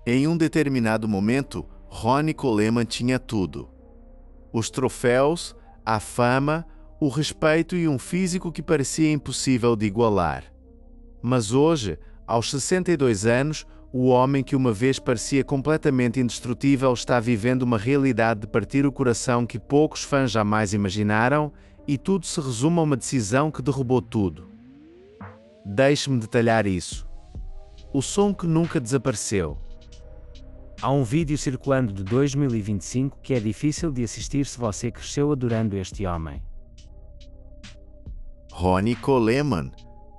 Em um determinado momento, Ronnie Coleman tinha tudo. Os troféus, a fama, o respeito e um físico que parecia impossível de igualar. Mas hoje, aos 62 anos, o homem que uma vez parecia completamente indestrutível está vivendo uma realidade de partir o coração que poucos fãs jamais imaginaram, e tudo se resume a uma decisão que derrubou tudo. Deixe-me detalhar isso. O som que nunca desapareceu. Há um vídeo circulando de 2025 que é difícil de assistir se você cresceu adorando este homem. Ronnie Coleman,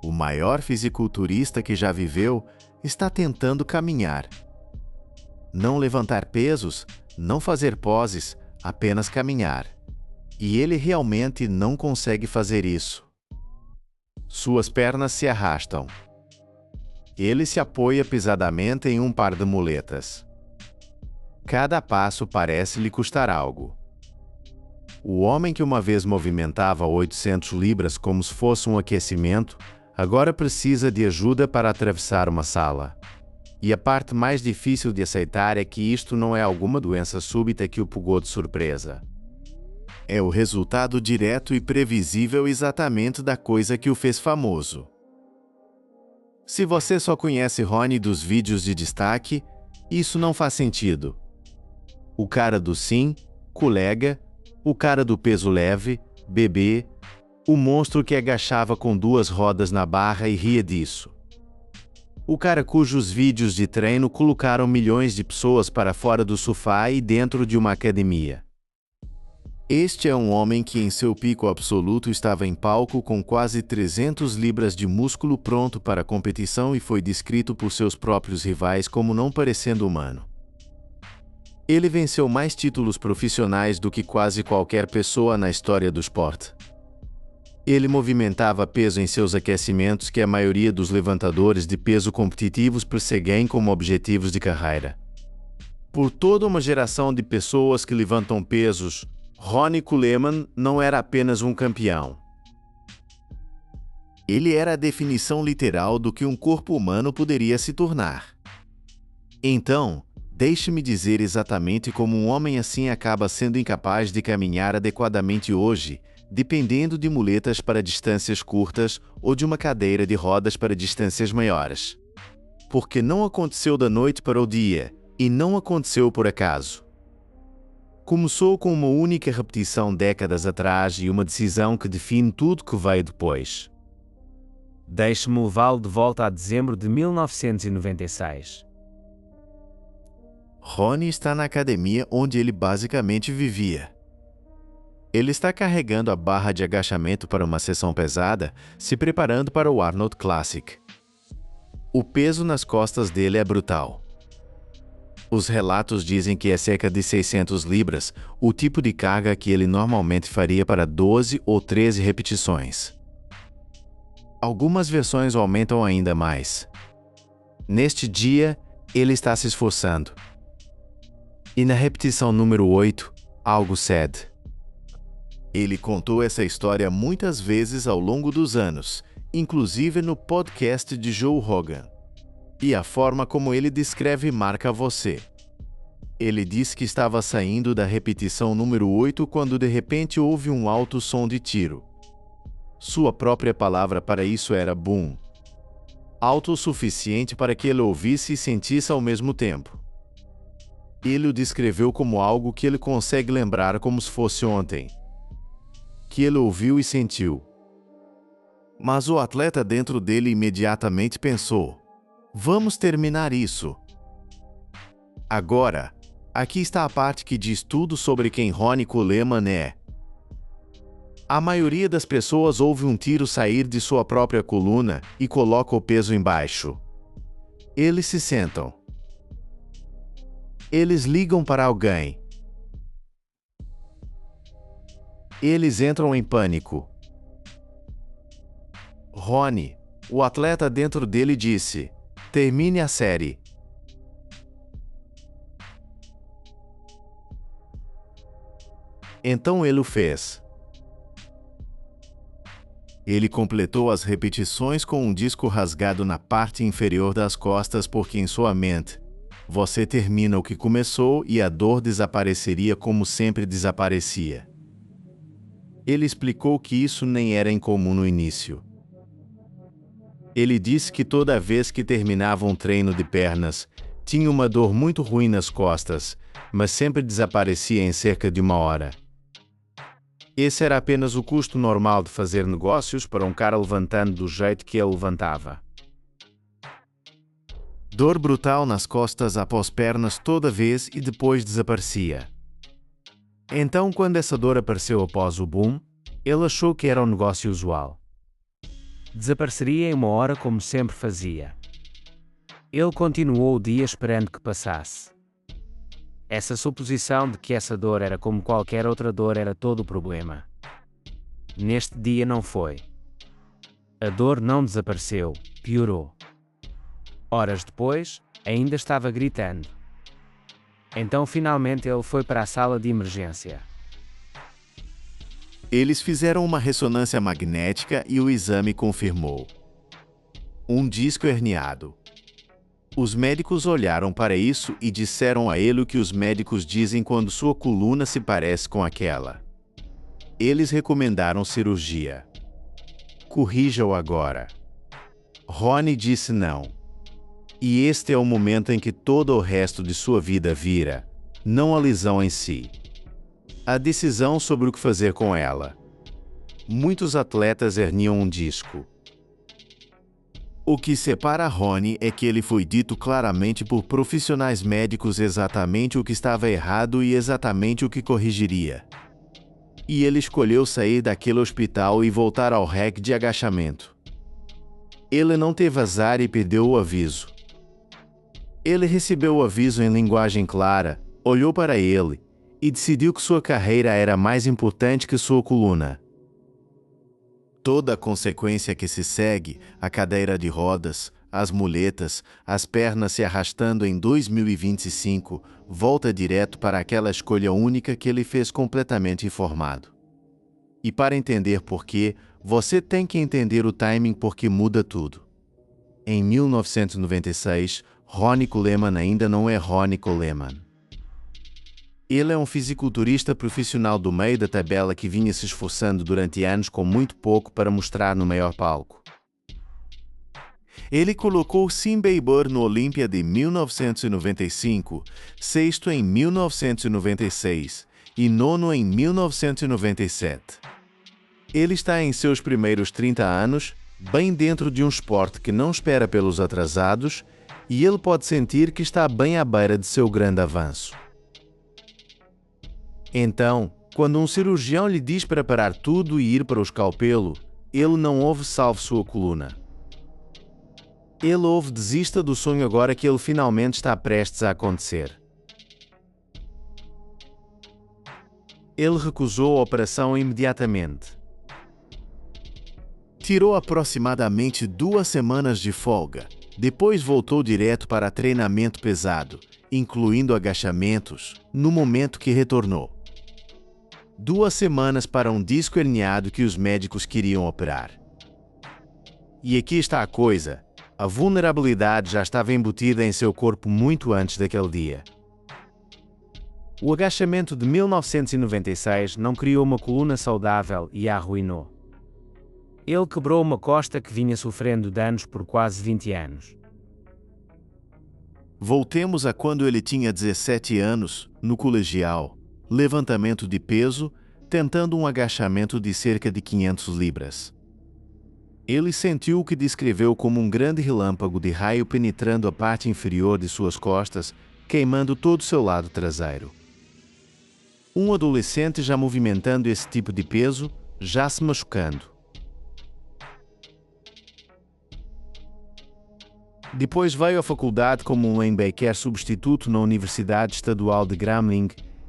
o maior fisiculturista que já viveu, está tentando caminhar. Não levantar pesos, não fazer poses, apenas caminhar. E ele realmente não consegue fazer isso. Suas pernas se arrastam. Ele se apoia pesadamente em um par de muletas. Cada passo parece lhe custar algo. O homem que uma vez movimentava 800 libras como se fosse um aquecimento, agora precisa de ajuda para atravessar uma sala. E a parte mais difícil de aceitar é que isto não é alguma doença súbita que o pegou de surpresa. É o resultado direto e previsível exatamente da coisa que o fez famoso. Se você só conhece Ronnie dos vídeos de destaque, isso não faz sentido. O cara do sim, colega, o cara do peso leve, bebê, o monstro que agachava com 2 rodas na barra e ria disso. O cara cujos vídeos de treino colocaram milhões de pessoas para fora do sofá e dentro de uma academia. Este é um homem que em seu pico absoluto estava em palco com quase 300 libras de músculo pronto para a competição e foi descrito por seus próprios rivais como não parecendo humano. Ele venceu mais títulos profissionais do que quase qualquer pessoa na história do esporte. Ele movimentava peso em seus aquecimentos que a maioria dos levantadores de peso competitivos perseguem como objetivos de carreira. Por toda uma geração de pessoas que levantam pesos, Ronnie Coleman não era apenas um campeão. Ele era a definição literal do que um corpo humano poderia se tornar. Então, deixe-me dizer exatamente como um homem assim acaba sendo incapaz de caminhar adequadamente hoje, dependendo de muletas para distâncias curtas ou de uma cadeira de rodas para distâncias maiores. Porque não aconteceu da noite para o dia, e não aconteceu por acaso. Começou com uma única repetição décadas atrás e uma decisão que define tudo que veio depois. Deixe-me levá-lo de volta a dezembro de 1996. Ronnie está na academia onde ele basicamente vivia. Ele está carregando a barra de agachamento para uma sessão pesada, se preparando para o Arnold Classic. O peso nas costas dele é brutal. Os relatos dizem que é cerca de 600 libras, o tipo de carga que ele normalmente faria para 12 ou 13 repetições. Algumas versões aumentam ainda mais. Neste dia, ele está se esforçando. E na repetição número 8, algo cede. Ele contou essa história muitas vezes ao longo dos anos, inclusive no podcast de Joe Rogan. E a forma como ele descreve marca você. Ele disse que estava saindo da repetição número 8 quando de repente houve um alto som de tiro. Sua própria palavra para isso era boom. Alto o suficiente para que ele ouvisse e sentisse ao mesmo tempo. Ele o descreveu como algo que ele consegue lembrar como se fosse ontem. Que ele ouviu e sentiu. Mas o atleta dentro dele imediatamente pensou: vamos terminar isso. Agora, aqui está a parte que diz tudo sobre quem Ronnie Coleman é. A maioria das pessoas ouve um tiro sair de sua própria coluna e coloca o peso embaixo. Eles se sentam. Eles ligam para alguém. Eles entram em pânico. Ronnie, o atleta dentro dele disse: termine a série. Então ele o fez. Ele completou as repetições com um disco rasgado na parte inferior das costas porque em sua mente, você termina o que começou e a dor desapareceria como sempre desaparecia. Ele explicou que isso nem era incomum no início. Ele disse que toda vez que terminava um treino de pernas, tinha uma dor muito ruim nas costas, mas sempre desaparecia em cerca de 1 hora. Esse era apenas o custo normal de fazer negócios para um cara levantando do jeito que ele levantava. Dor brutal nas costas após pernas toda vez e depois desaparecia. Então, quando essa dor apareceu após o boom, ele achou que era um negócio usual. Desapareceria em 1 hora como sempre fazia. Ele continuou o dia esperando que passasse. Essa suposição de que essa dor era como qualquer outra dor era todo o problema. Neste dia não foi. A dor não desapareceu, piorou. Horas depois, ainda estava gritando. Então finalmente ele foi para a sala de emergência. Eles fizeram uma ressonância magnética e o exame confirmou um disco herniado. Os médicos olharam para isso e disseram a ele o que os médicos dizem quando sua coluna se parece com aquela. Eles recomendaram cirurgia. Corrija-o agora. Ronnie disse não. E este é o momento em que todo o resto de sua vida vira, não a lesão em si. A decisão sobre o que fazer com ela. Muitos atletas herniam um disco. O que separa Ronnie é que ele foi dito claramente por profissionais médicos exatamente o que estava errado e exatamente o que corrigiria. E ele escolheu sair daquele hospital e voltar ao rack de agachamento. Ele não teve azar e perdeu o aviso. Ele recebeu o aviso em linguagem clara, olhou para ele e decidiu que sua carreira era mais importante que sua coluna. Toda a consequência que se segue, a cadeira de rodas, as muletas, as pernas se arrastando em 2025, volta direto para aquela escolha única que ele fez completamente informado. E para entender por quê, você tem que entender o timing porque muda tudo. Em 1996, Ronnie Coleman ainda não é Ronnie Coleman. Ele é um fisiculturista profissional do meio da tabela que vinha se esforçando durante anos com muito pouco para mostrar no maior palco. Ele colocou Sim Beiber no Olímpia de 1995, sexto em 1996 e nono em 1997. Ele está em seus primeiros 30 anos, bem dentro de um esporte que não espera pelos atrasados, e ele pode sentir que está bem à beira de seu grande avanço. Então, quando um cirurgião lhe diz para parar tudo e ir para o escalpelo, ele não ouve salve sua coluna. Ele ouve desista do sonho agora que ele finalmente está prestes a acontecer. Ele recusou a operação imediatamente. Tirou aproximadamente 2 semanas de folga, depois voltou direto para treinamento pesado, incluindo agachamentos, no momento que retornou. 2 semanas para um disco herniado que os médicos queriam operar. E aqui está a coisa, a vulnerabilidade já estava embutida em seu corpo muito antes daquele dia. O agachamento de 1996 não criou uma coluna saudável e a arruinou. Ele quebrou uma costa que vinha sofrendo danos por quase 20 anos. Voltemos a quando ele tinha 17 anos, no colegial, levantamento de peso, tentando um agachamento de cerca de 500 libras. Ele sentiu o que descreveu como um grande relâmpago de raio penetrando a parte inferior de suas costas, queimando todo seu lado traseiro. Um adolescente já movimentando esse tipo de peso, já se machucando. Depois veio à faculdade como um linebacker substituto na Universidade Estadual de Grambling.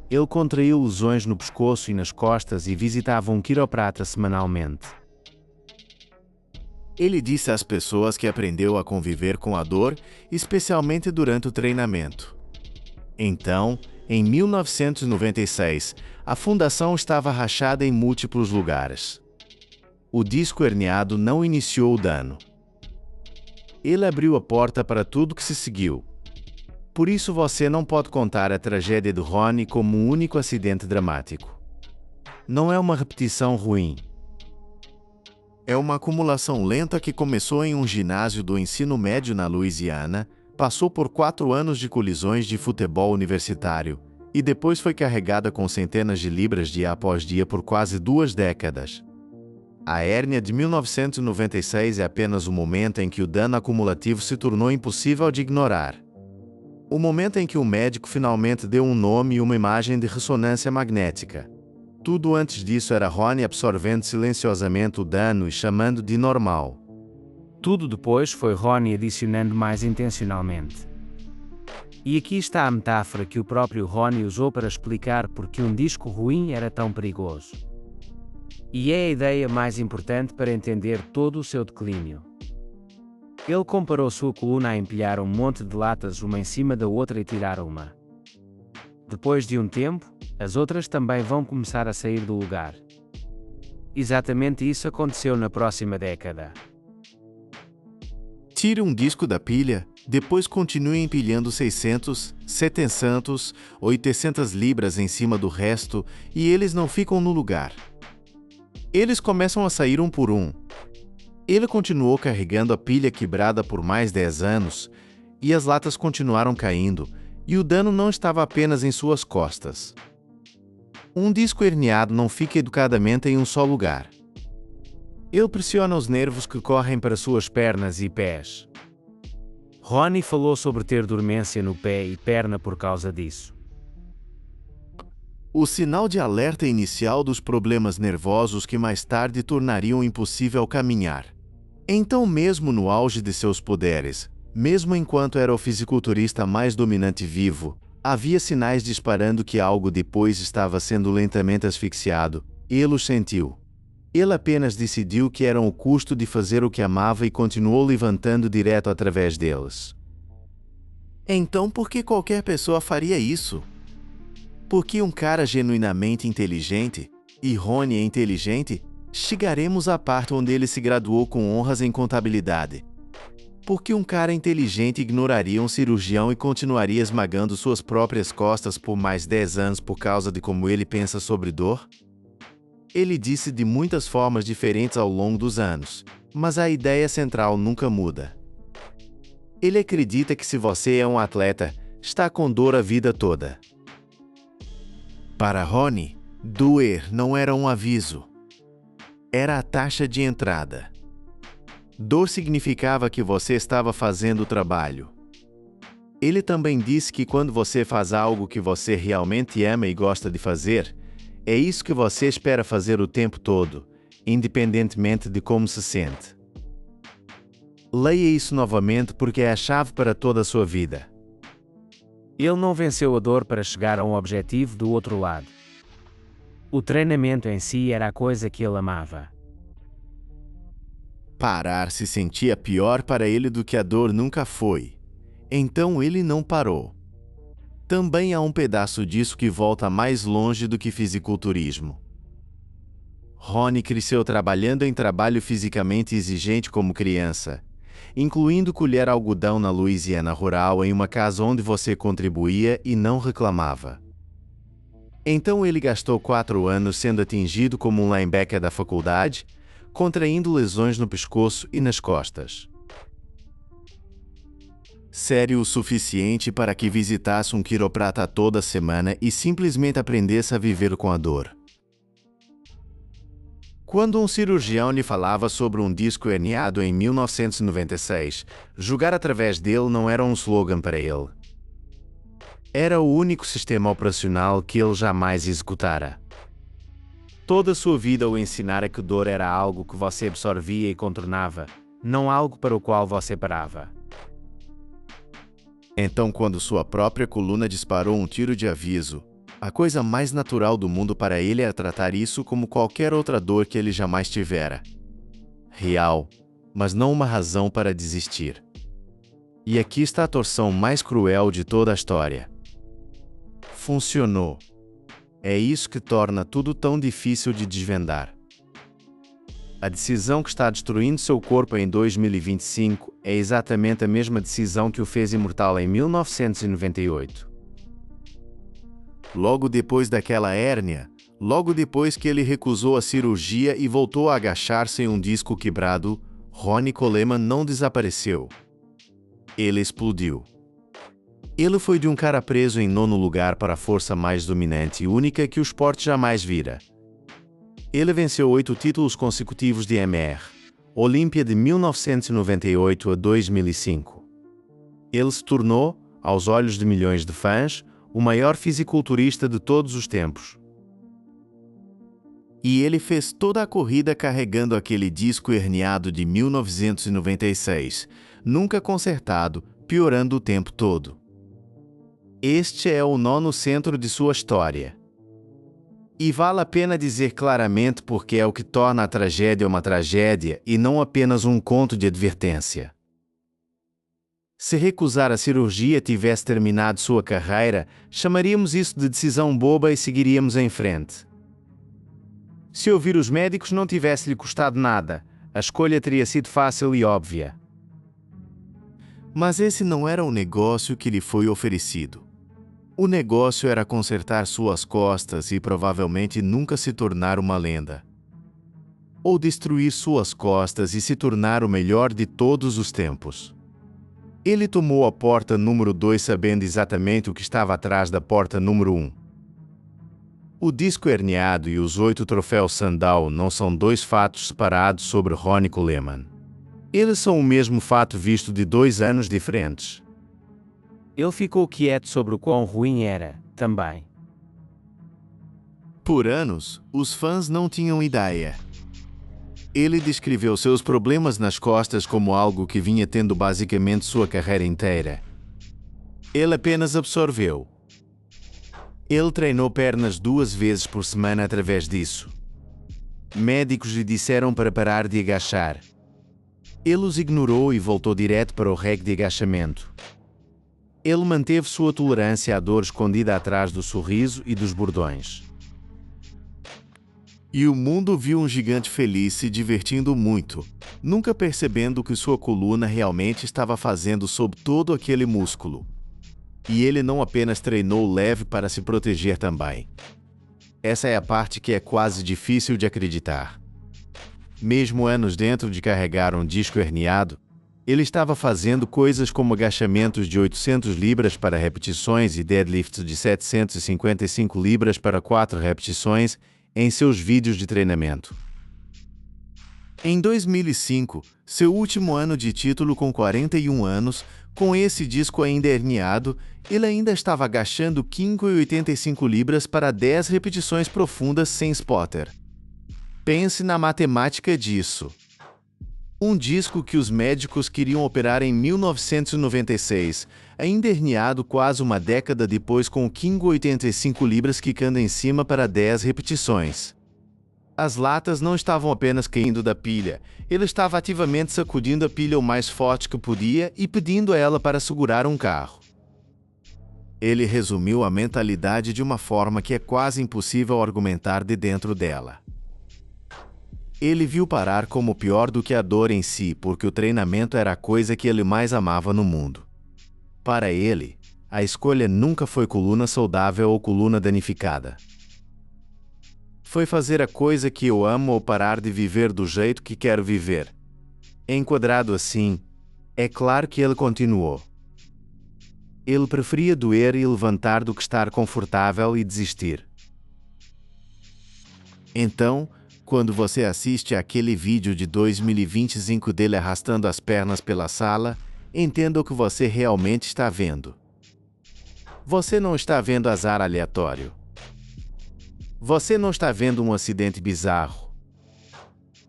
Ele contraiu lesões no pescoço e nas costas e visitava um quiroprata semanalmente. Ele disse às pessoas que aprendeu a conviver com a dor, especialmente durante o treinamento. Então, em 1996, a fundação estava rachada em múltiplos lugares. O disco herniado não iniciou o dano. Ele abriu a porta para tudo que se seguiu. Por isso você não pode contar a tragédia de Ronnie como um único acidente dramático. Não é uma repetição ruim. É uma acumulação lenta que começou em um ginásio do ensino médio na Louisiana, passou por 4 anos de colisões de futebol universitário, e depois foi carregada com centenas de libras dia após dia por quase 2 décadas. A hérnia de 1996 é apenas o momento em que o dano acumulativo se tornou impossível de ignorar. O momento em que o médico finalmente deu um nome e uma imagem de ressonância magnética. Tudo antes disso era Ronnie absorvendo silenciosamente o dano e chamando de normal. Tudo depois foi Ronnie adicionando mais intencionalmente. E aqui está a metáfora que o próprio Ronnie usou para explicar porque um disco ruim era tão perigoso. E é a ideia mais importante para entender todo o seu declínio. Ele comparou sua coluna a empilhar um monte de latas uma em cima da outra e tirar uma. Depois de um tempo, as outras também vão começar a sair do lugar. Exatamente isso aconteceu na próxima década. Tire um disco da pilha, depois continue empilhando 600, 700, 800 libras em cima do resto e eles não ficam no lugar. Eles começam a sair um por um. Ele continuou carregando a pilha quebrada por mais 10 anos e as latas continuaram caindo e o dano não estava apenas em suas costas. Um disco herniado não fica educadamente em um só lugar. Ele pressiona os nervos que correm para suas pernas e pés. Ronnie falou sobre ter dormência no pé e perna por causa disso. O sinal de alerta inicial dos problemas nervosos que mais tarde tornariam impossível caminhar. Então, mesmo no auge de seus poderes, mesmo enquanto era o fisiculturista mais dominante vivo, havia sinais disparando que algo depois estava sendo lentamente asfixiado. Ele o sentiu. Ele apenas decidiu que eram o custo de fazer o que amava e continuou levantando direto através deles. Então, por que qualquer pessoa faria isso? Porque um cara genuinamente inteligente, e Ronnie é inteligente, chegaremos à parte onde ele se graduou com honras em contabilidade. Porque um cara inteligente ignoraria um cirurgião e continuaria esmagando suas próprias costas por mais 10 anos por causa de como ele pensa sobre dor? Ele disse de muitas formas diferentes ao longo dos anos, mas a ideia central nunca muda. Ele acredita que se você é um atleta, está com dor a vida toda. Para Ronnie, doer não era um aviso. Era a taxa de entrada. Dor significava que você estava fazendo o trabalho. Ele também disse que quando você faz algo que você realmente ama e gosta de fazer, é isso que você espera fazer o tempo todo, independentemente de como se sente. Leia isso novamente porque é a chave para toda a sua vida. Ele não venceu a dor para chegar a um objetivo do outro lado. O treinamento em si era a coisa que ele amava. Parar se sentia pior para ele do que a dor nunca foi. Então ele não parou. Também há um pedaço disso que volta mais longe do que fisiculturismo. Ronnie cresceu trabalhando em trabalho fisicamente exigente como criança, incluindo colher algodão na Louisiana rural em uma casa onde você contribuía e não reclamava. Então ele gastou 4 anos sendo atingido como um linebacker da faculdade, contraindo lesões no pescoço e nas costas. Sério o suficiente para que visitasse um quiroprata toda semana e simplesmente aprendesse a viver com a dor. Quando um cirurgião lhe falava sobre um disco herniado em 1996, julgar através dele não era um slogan para ele. Era o único sistema operacional que ele jamais executara. Toda a sua vida o ensinara que dor era algo que você absorvia e contornava, não algo para o qual você parava. Então, quando sua própria coluna disparou um tiro de aviso, a coisa mais natural do mundo para ele era tratar isso como qualquer outra dor que ele jamais tivera. Real, mas não uma razão para desistir. E aqui está a torção mais cruel de toda a história. Funcionou. É isso que torna tudo tão difícil de desvendar. A decisão que está destruindo seu corpo em 2025 É exatamente a mesma decisão que o fez imortal em 1998. Logo depois daquela hérnia, logo depois que ele recusou a cirurgia e voltou a agachar-se em um disco quebrado, Ronnie Coleman não desapareceu. Ele explodiu. Ele foi de um cara preso em 9º lugar para a força mais dominante e única que o esporte jamais vira. Ele venceu 8 títulos consecutivos de MR, Olímpia de 1998 a 2005. Ele se tornou, aos olhos de milhões de fãs, o maior fisiculturista de todos os tempos. E ele fez toda a corrida carregando aquele disco herniado de 1996, nunca consertado, piorando o tempo todo. Este é o nó no centro de sua história. E vale a pena dizer claramente porque é o que torna a tragédia uma tragédia e não apenas um conto de advertência. Se recusar a cirurgia tivesse terminado sua carreira, chamaríamos isso de decisão boba e seguiríamos em frente. Se ouvir os médicos não tivesse lhe custado nada, a escolha teria sido fácil e óbvia. Mas esse não era o negócio que lhe foi oferecido. O negócio era consertar suas costas e provavelmente nunca se tornar uma lenda. Ou destruir suas costas e se tornar o melhor de todos os tempos. Ele tomou a porta número 2 sabendo exatamente o que estava atrás da porta número 1. O disco herniado e os 8 troféus Sandow não são 2 fatos separados sobre Ronnie Coleman. Eles são o mesmo fato visto de 2 anos diferentes. Ele ficou quieto sobre o quão ruim era, também. Por anos, os fãs não tinham ideia. Ele descreveu seus problemas nas costas como algo que vinha tendo basicamente sua carreira inteira. Ele apenas absorveu. Ele treinou pernas 2 vezes por semana através disso. Médicos lhe disseram para parar de agachar. Ele os ignorou e voltou direto para o reg de agachamento. Ele manteve sua tolerância à dor escondida atrás do sorriso e dos bordões. E o mundo viu um gigante feliz se divertindo muito, nunca percebendo o que sua coluna realmente estava fazendo sob todo aquele músculo. E ele não apenas treinou leve para se proteger também. Essa é a parte que é quase difícil de acreditar. Mesmo anos dentro de carregar um disco herniado, ele estava fazendo coisas como agachamentos de 800 libras para repetições e deadlifts de 755 libras para 4 repetições em seus vídeos de treinamento. Em 2005, seu último ano de título com 41 anos, com esse disco ainda herniado, ele ainda estava agachando 585 libras para 10 repetições profundas sem spotter. Pense na matemática disso. Um disco que os médicos queriam operar em 1996, ainda herniado quase uma década depois com 585 libras quicando em cima para 10 repetições. As latas não estavam apenas caindo da pilha, ele estava ativamente sacudindo a pilha o mais forte que podia e pedindo a ela para segurar um carro. Ele resumiu a mentalidade de uma forma que é quase impossível argumentar de dentro dela. Ele viu parar como pior do que a dor em si, porque o treinamento era a coisa que ele mais amava no mundo. Para ele, a escolha nunca foi coluna saudável ou coluna danificada. Foi fazer a coisa que eu amo ou parar de viver do jeito que quero viver. Enquadrado assim, é claro que ele continuou. Ele preferia doer e levantar do que estar confortável e desistir. Então, quando você assiste àquele vídeo de 2025 dele arrastando as pernas pela sala, entenda o que você realmente está vendo. Você não está vendo azar aleatório. Você não está vendo um acidente bizarro.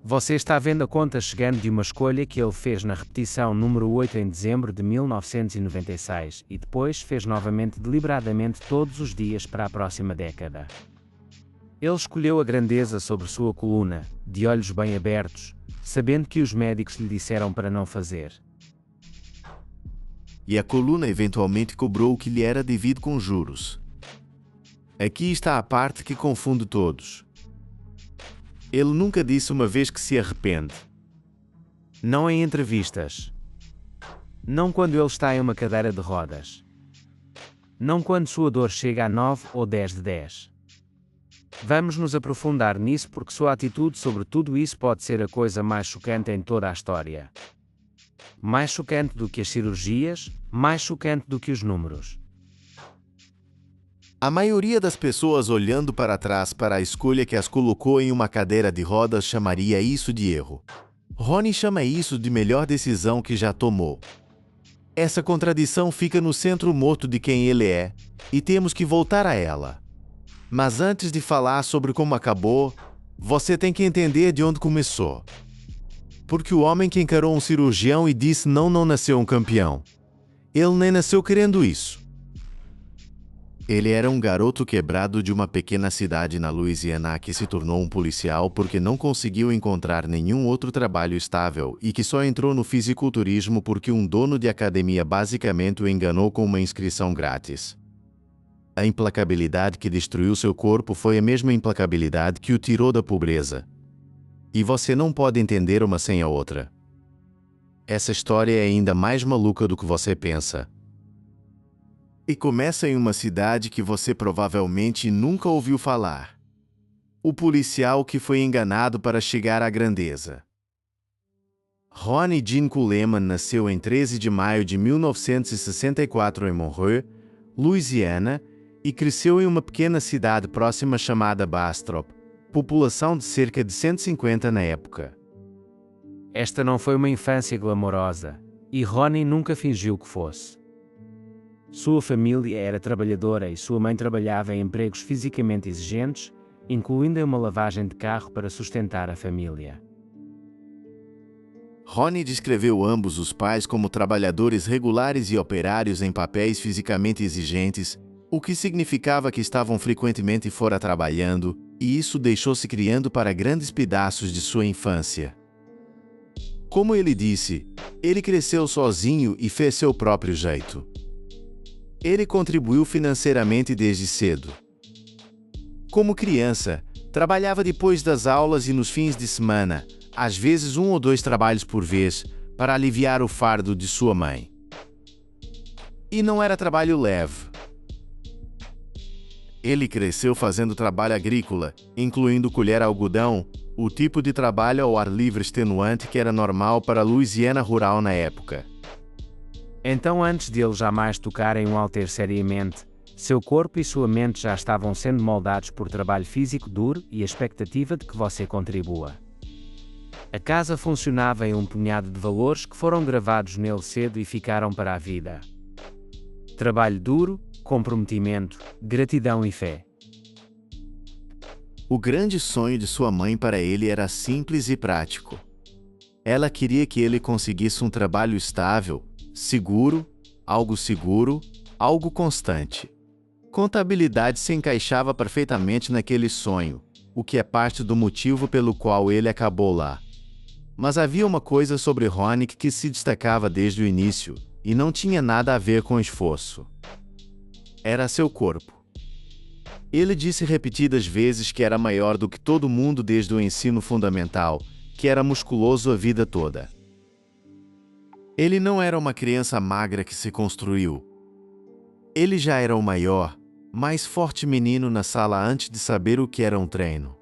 Você está vendo a conta chegando de uma escolha que ele fez na repetição número 8 em dezembro de 1996 e depois fez novamente deliberadamente todos os dias para a próxima década. Ele escolheu a grandeza sobre sua coluna, de olhos bem abertos, sabendo que os médicos lhe disseram para não fazer. E a coluna eventualmente cobrou o que lhe era devido com juros. Aqui está a parte que confunde todos. Ele nunca disse uma vez que se arrepende. Não em entrevistas. Não quando ele está em uma cadeira de rodas. Não quando sua dor chega a 9 ou 10 de 10. Vamos nos aprofundar nisso porque sua atitude sobre tudo isso pode ser a coisa mais chocante em toda a história. Mais chocante do que as cirurgias, mais chocante do que os números. A maioria das pessoas olhando para trás para a escolha que as colocou em uma cadeira de rodas chamaria isso de erro. Ronnie chama isso de melhor decisão que já tomou. Essa contradição fica no centro morto de quem ele é, e temos que voltar a ela. Mas antes de falar sobre como acabou, você tem que entender de onde começou. Porque o homem que encarou um cirurgião e disse não nasceu um campeão. Ele nem nasceu querendo isso. Ele era um garoto quebrado de uma pequena cidade na Louisiana que se tornou um policial porque não conseguiu encontrar nenhum outro trabalho estável e que só entrou no fisiculturismo porque um dono de academia basicamente o enganou com uma inscrição grátis. A implacabilidade que destruiu seu corpo foi a mesma implacabilidade que o tirou da pobreza. E você não pode entender uma sem a outra. Essa história é ainda mais maluca do que você pensa. E começa em uma cidade que você provavelmente nunca ouviu falar. O policial que foi enganado para chegar à grandeza. Ronnie Jean Coleman nasceu em 13 de maio de 1964 em Monroe, Louisiana, e cresceu em uma pequena cidade próxima chamada Bastrop, população de cerca de 150 na época. Esta não foi uma infância glamourosa, e Ronnie nunca fingiu que fosse. Sua família era trabalhadora e sua mãe trabalhava em empregos fisicamente exigentes, incluindo uma lavagem de carro para sustentar a família. Ronnie descreveu ambos os pais como trabalhadores regulares e operários em papéis fisicamente exigentes, o que significava que estavam frequentemente fora trabalhando, e isso deixou-se criando para grandes pedaços de sua infância. Como ele disse, ele cresceu sozinho e fez seu próprio jeito. Ele contribuiu financeiramente desde cedo. Como criança, trabalhava depois das aulas e nos fins de semana, às vezes 1 ou 2 trabalhos por vez, para aliviar o fardo de sua mãe. E não era trabalho leve. Ele cresceu fazendo trabalho agrícola, incluindo colher algodão, o tipo de trabalho ao ar livre extenuante que era normal para a Louisiana rural na época. Então, antes de ele jamais tocar em um halter seriamente, seu corpo e sua mente já estavam sendo moldados por trabalho físico duro e a expectativa de que você contribua. A casa funcionava em um punhado de valores que foram gravados nele cedo e ficaram para a vida. Trabalho duro, comprometimento, gratidão e fé. O grande sonho de sua mãe para ele era simples e prático. Ela queria que ele conseguisse um trabalho estável, seguro, algo constante. Contabilidade se encaixava perfeitamente naquele sonho, o que é parte do motivo pelo qual ele acabou lá. Mas havia uma coisa sobre Ronnie que se destacava desde o início, e não tinha nada a ver com esforço. Era seu corpo. Ele disse repetidas vezes que era maior do que todo mundo desde o ensino fundamental, que era musculoso a vida toda. Ele não era uma criança magra que se construiu. Ele já era o maior, mais forte menino na sala antes de saber o que era um treino.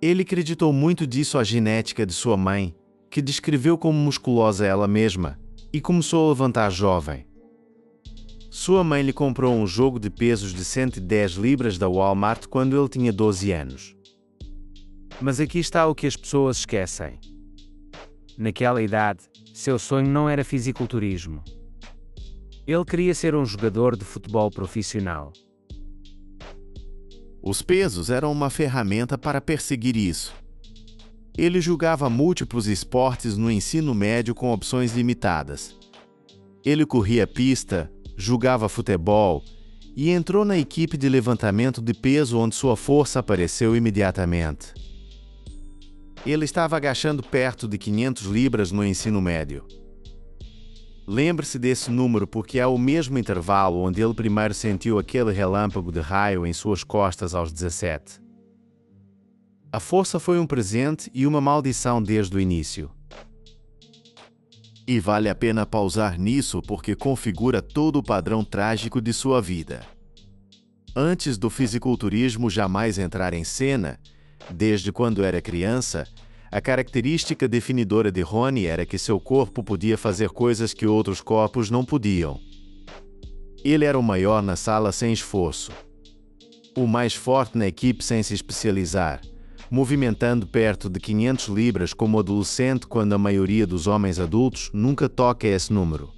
Ele acreditou muito disso à genética de sua mãe, que descreveu como musculosa ela mesma, e começou a levantar jovem. Sua mãe lhe comprou um jogo de pesos de 110 libras da Walmart quando ele tinha 12 anos. Mas aqui está o que as pessoas esquecem. Naquela idade, seu sonho não era fisiculturismo. Ele queria ser um jogador de futebol profissional. Os pesos eram uma ferramenta para perseguir isso. Ele jogava múltiplos esportes no ensino médio com opções limitadas. Ele corria pista, jogava futebol e entrou na equipe de levantamento de peso onde sua força apareceu imediatamente. Ele estava agachando perto de 500 libras no ensino médio. Lembre-se desse número porque é o mesmo intervalo onde ele primeiro sentiu aquele relâmpago de raio em suas costas aos 17. A força foi um presente e uma maldição desde o início. E vale a pena pausar nisso porque configura todo o padrão trágico de sua vida. Antes do fisiculturismo jamais entrar em cena, desde quando era criança, a característica definidora de Ronnie era que seu corpo podia fazer coisas que outros corpos não podiam. Ele era o maior na sala sem esforço, o mais forte na equipe sem se especializar, movimentando perto de 500 libras como adolescente quando a maioria dos homens adultos nunca toca esse número.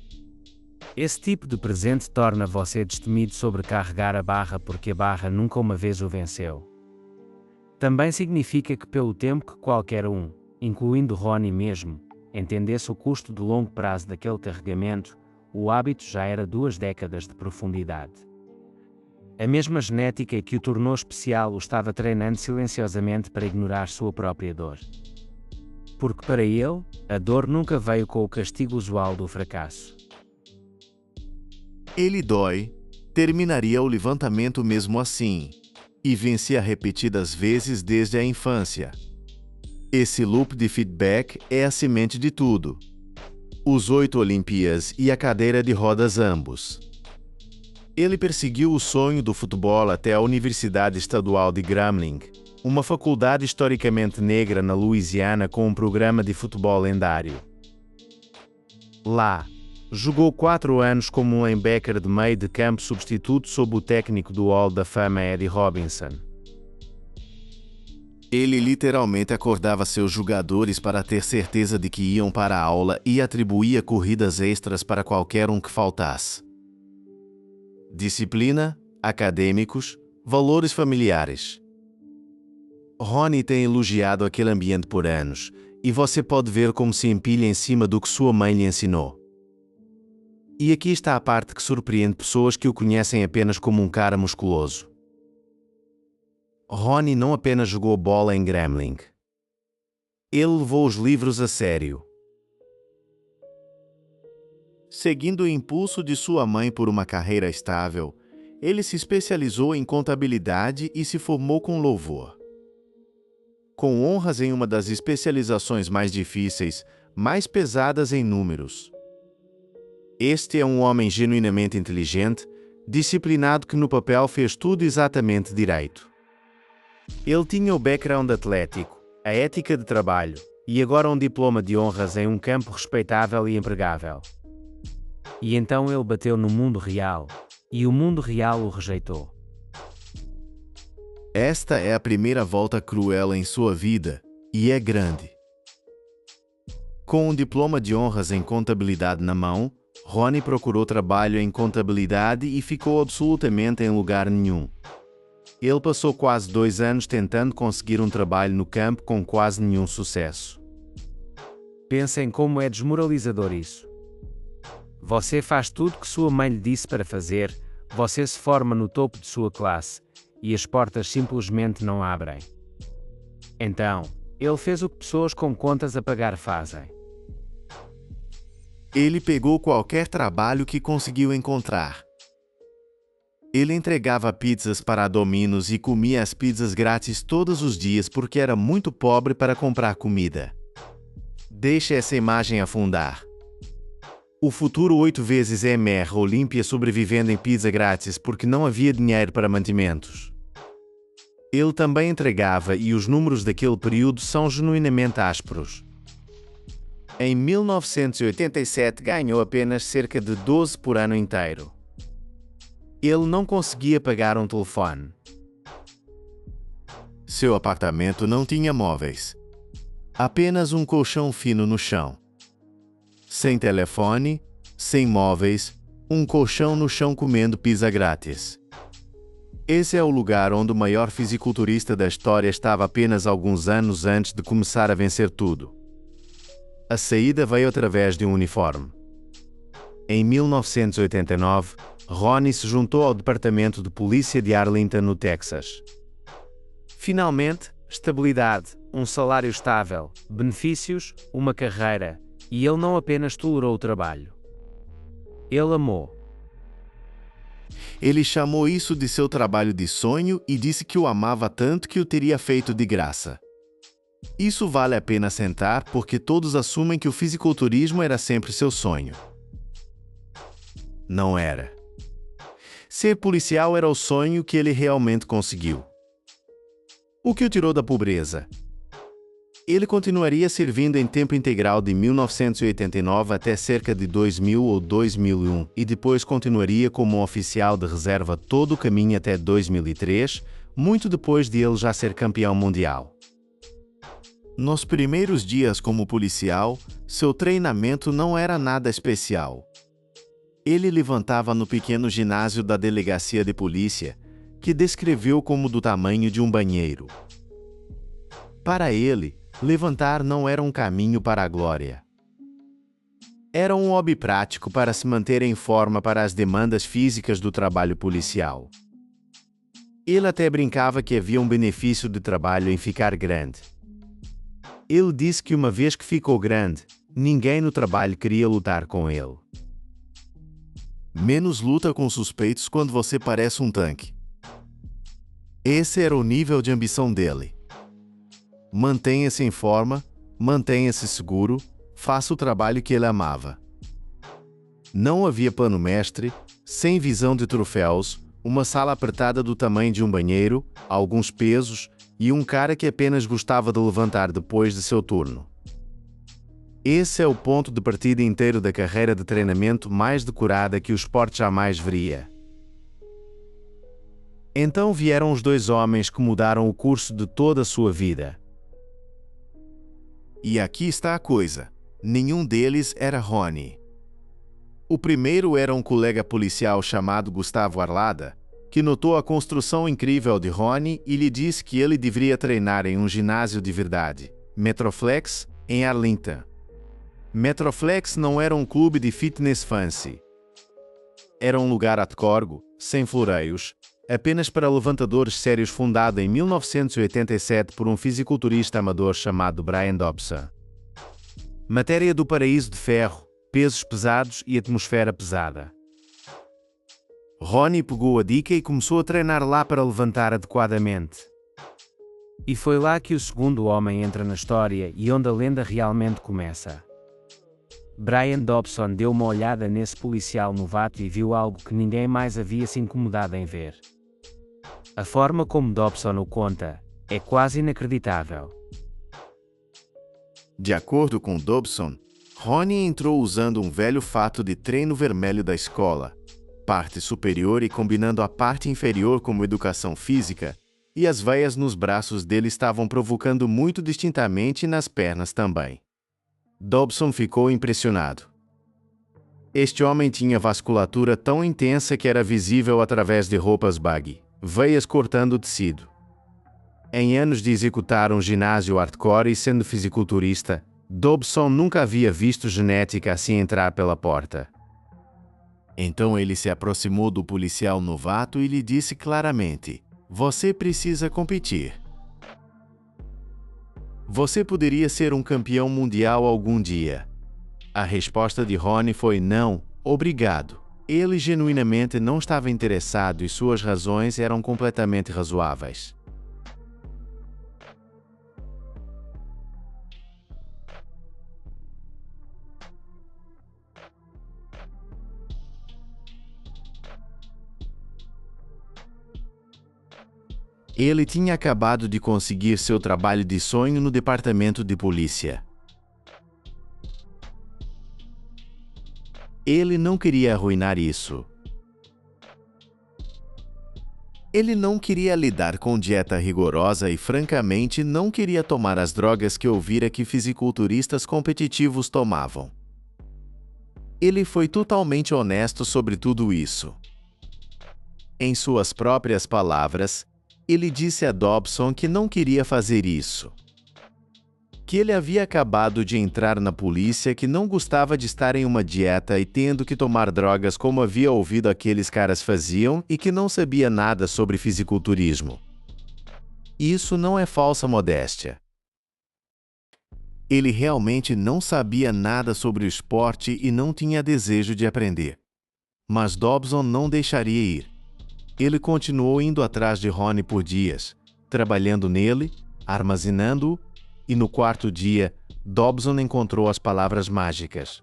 Esse tipo de presente torna você destemido sobre carregar a barra porque a barra nunca uma vez o venceu. Também significa que pelo tempo que qualquer um, incluindo Ronnie mesmo, entendesse o custo de longo prazo daquele carregamento, o hábito já era 2 décadas de profundidade. A mesma genética que o tornou especial o estava treinando silenciosamente para ignorar sua própria dor. Porque para ele, a dor nunca veio com o castigo usual do fracasso. Ele dói, terminaria o levantamento mesmo assim, e vencia repetidas vezes desde a infância. Esse loop de feedback é a semente de tudo. Os 8 Olimpíadas e a cadeira de rodas ambos. Ele perseguiu o sonho do futebol até a Universidade Estadual de Grambling, uma faculdade historicamente negra na Louisiana com um programa de futebol lendário. Lá, jogou 4 anos como um linebacker de meio de campo substituto sob o técnico do Hall da Fama Eddie Robinson. Ele literalmente acordava seus jogadores para ter certeza de que iam para a aula e atribuía corridas extras para qualquer um que faltasse. Disciplina, acadêmicos, valores familiares. Ronnie tem elogiado aquele ambiente por anos, e você pode ver como se empilha em cima do que sua mãe lhe ensinou. E aqui está a parte que surpreende pessoas que o conhecem apenas como um cara musculoso. Ronnie não apenas jogou bola em Grambling. Ele levou os livros a sério. Seguindo o impulso de sua mãe por uma carreira estável, ele se especializou em contabilidade e se formou com louvor. Com honras em uma das especializações mais difíceis, mais pesadas em números. Este é um homem genuinamente inteligente, disciplinado que no papel fez tudo exatamente direito. Ele tinha o background atlético, a ética de trabalho, e agora um diploma de honras em um campo respeitável e empregável. E então ele bateu no mundo real, e o mundo real o rejeitou. Esta é a primeira volta cruel em sua vida, e é grande. Com um diploma de honras em contabilidade na mão, Ronnie procurou trabalho em contabilidade e ficou absolutamente em lugar nenhum. Ele passou quase 2 anos tentando conseguir um trabalho no campo com quase nenhum sucesso. Pensem como é desmoralizador isso. Você faz tudo que sua mãe lhe disse para fazer, você se forma no topo de sua classe, e as portas simplesmente não abrem. Então, ele fez o que pessoas com contas a pagar fazem. Ele pegou qualquer trabalho que conseguiu encontrar. Ele entregava pizzas para a Domino's e comia as pizzas grátis todos os dias porque era muito pobre para comprar comida. Deixe essa imagem afundar. O futuro 8 vezes MR Olímpia sobrevivendo em pizza grátis porque não havia dinheiro para mantimentos. Ele também entregava e os números daquele período são genuinamente ásperos. Em 1987 ganhou apenas cerca de 12 por ano inteiro. Ele não conseguia pagar um telefone. Seu apartamento não tinha móveis. Apenas um colchão fino no chão. Sem telefone, sem móveis, um colchão no chão comendo pizza grátis. Esse é o lugar onde o maior fisiculturista da história estava apenas alguns anos antes de começar a vencer tudo. A saída veio através de um uniforme. Em 1989, Ronnie se juntou ao Departamento de Polícia de Arlington, no Texas. Finalmente, estabilidade, um salário estável, benefícios, uma carreira, e ele não apenas tolerou o trabalho. Ele amou. Ele chamou isso de seu trabalho de sonho e disse que o amava tanto que o teria feito de graça. Isso vale a pena sentar porque todos assumem que o fisiculturismo era sempre seu sonho. Não era. Ser policial era o sonho que ele realmente conseguiu. O que o tirou da pobreza? Ele continuaria servindo em tempo integral de 1989 até cerca de 2000 ou 2001 e depois continuaria como um oficial de reserva todo o caminho até 2003, muito depois de ele já ser campeão mundial. Nos primeiros dias como policial, seu treinamento não era nada especial. Ele levantava no pequeno ginásio da delegacia de polícia, que descreveu como do tamanho de um banheiro. Para ele, levantar não era um caminho para a glória. Era um hobby prático para se manter em forma para as demandas físicas do trabalho policial. Ele até brincava que havia um benefício de trabalho em ficar grande. Ele disse que uma vez que ficou grande, ninguém no trabalho queria lutar com ele. Menos luta com suspeitos quando você parece um tanque. Esse era o nível de ambição dele. Mantenha-se em forma, mantenha-se seguro, faça o trabalho que ele amava. Não havia plano mestre, sem visão de troféus, uma sala apertada do tamanho de um banheiro, alguns pesos e um cara que apenas gostava de levantar depois de seu turno. Esse é o ponto de partida inteiro da carreira de treinamento mais decorada que o esporte jamais veria. Então vieram os dois homens que mudaram o curso de toda a sua vida. E aqui está a coisa: nenhum deles era Ronnie. O primeiro era um colega policial chamado Gustavo Arlada, que notou a construção incrível de Ronnie e lhe disse que ele deveria treinar em um ginásio de verdade, Metroflex, em Arlington. Metroflex não era um clube de fitness fancy. Era um lugar hardcore, sem floreios, apenas para levantadores sérios, fundado em 1987 por um fisiculturista amador chamado Brian Dobson. Matéria do paraíso de ferro, pesos pesados e atmosfera pesada. Ronnie pegou a dica e começou a treinar lá para levantar adequadamente. E foi lá que o segundo homem entra na história e onde a lenda realmente começa. Brian Dobson deu uma olhada nesse policial novato e viu algo que ninguém mais havia se incomodado em ver. A forma como Dobson o conta é quase inacreditável. De acordo com Dobson, Ronnie entrou usando um velho fato de treino vermelho da escola, parte superior e combinando a parte inferior como educação física, e as veias nos braços dele estavam provocando muito distintamente e nas pernas também. Dobson ficou impressionado. Este homem tinha vasculatura tão intensa que era visível através de roupas baggy, veias cortando o tecido. Em anos de executar um ginásio hardcore e sendo fisiculturista, Dobson nunca havia visto genética assim entrar pela porta. Então ele se aproximou do policial novato e lhe disse claramente: "Você precisa competir. Você poderia ser um campeão mundial algum dia." A resposta de Ronnie foi não, obrigado. Ele genuinamente não estava interessado e suas razões eram completamente razoáveis. Ele tinha acabado de conseguir seu trabalho de sonho no departamento de polícia. Ele não queria arruinar isso. Ele não queria lidar com dieta rigorosa e, francamente, não queria tomar as drogas que ouvira que fisiculturistas competitivos tomavam. Ele foi totalmente honesto sobre tudo isso. Em suas próprias palavras, ele disse a Dobson que não queria fazer isso. Que ele havia acabado de entrar na polícia, que não gostava de estar em uma dieta e tendo que tomar drogas como havia ouvido aqueles caras faziam e que não sabia nada sobre fisiculturismo. Isso não é falsa modéstia. Ele realmente não sabia nada sobre o esporte e não tinha desejo de aprender. Mas Dobson não deixaria ir. Ele continuou indo atrás de Ronnie por dias, trabalhando nele, armazenando-o, E no quarto dia, Dobson encontrou as palavras mágicas.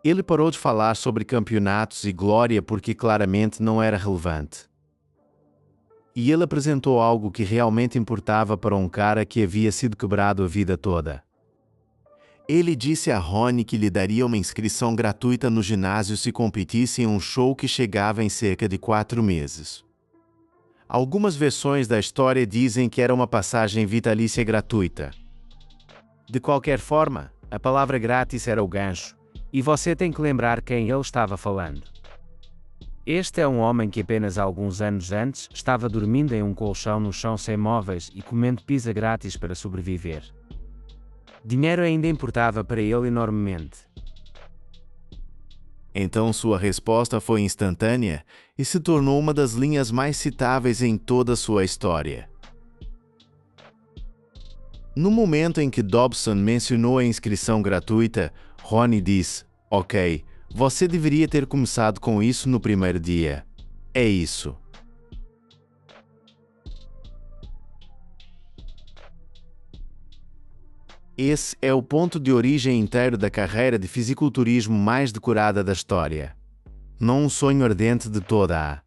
Ele parou de falar sobre campeonatos e glória porque claramente não era relevante. E ele apresentou algo que realmente importava para um cara que havia sido quebrado a vida toda. Ele disse a Ronnie que lhe daria uma inscrição gratuita no ginásio se competisse em um show que chegava em cerca de 4 meses. Algumas versões da história dizem que era uma passagem vitalícia gratuita. De qualquer forma, a palavra grátis era o gancho, e você tem que lembrar quem ele estava falando. Este é um homem que apenas alguns anos antes estava dormindo em um colchão no chão sem móveis e comendo pizza grátis para sobreviver. Dinheiro ainda importava para ele enormemente. Então sua resposta foi instantânea e se tornou uma das linhas mais citáveis em toda a sua história. No momento em que Dobson mencionou a inscrição gratuita, Ronnie disse: "Ok, você deveria ter começado com isso no primeiro dia. É isso." Esse é o ponto de origem inteiro da carreira de fisiculturismo mais decorada da história. Não um sonho ardente de toda a